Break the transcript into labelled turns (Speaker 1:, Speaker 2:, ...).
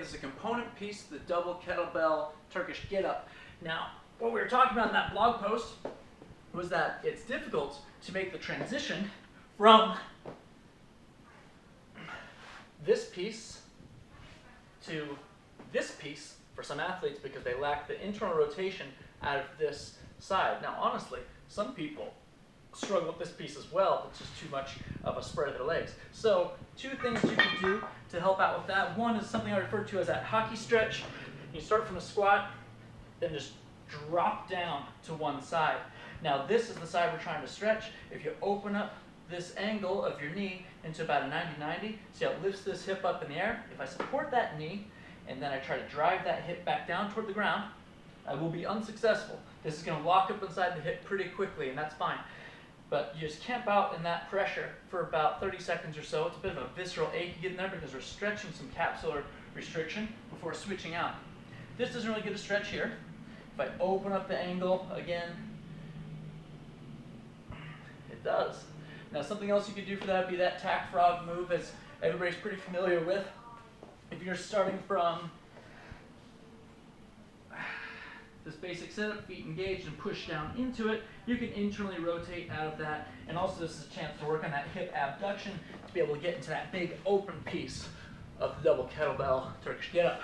Speaker 1: This is a component piece of the double kettlebell Turkish get-up. Now, what we were talking about in that blog post was that it's difficult to make the transition from this piece to this piece for some athletes because they lack the internal rotation out of this side. Now, honestly, some people struggle with this piece as well. It's just too much of a spread of their legs. So, two things you can do to help out with that. One is something I refer to as that hockey stretch. You start from a squat, then just drop down to one side. Now, this is the side we're trying to stretch. If you open up this angle of your knee into about a 90-90, see how it lifts this hip up in the air? If I support that knee, and then I try to drive that hip back down toward the ground, I will be unsuccessful. This is going to lock up inside the hip pretty quickly, and that's fine. But you just camp out in that pressure for about 30 seconds or so. It's a bit of a visceral ache you get in there because we're stretching some capsular restriction before switching out. This doesn't really get a stretch here. If I open up the angle again, it does. Now, something else you could do for that would be that tack frog move, as everybody's pretty familiar with. If you're starting from this basic setup, feet engaged and push down into it, you can internally rotate out of that. And also this is a chance to work on that hip abduction to be able to get into that big open piece of the double kettlebell Turkish get-up.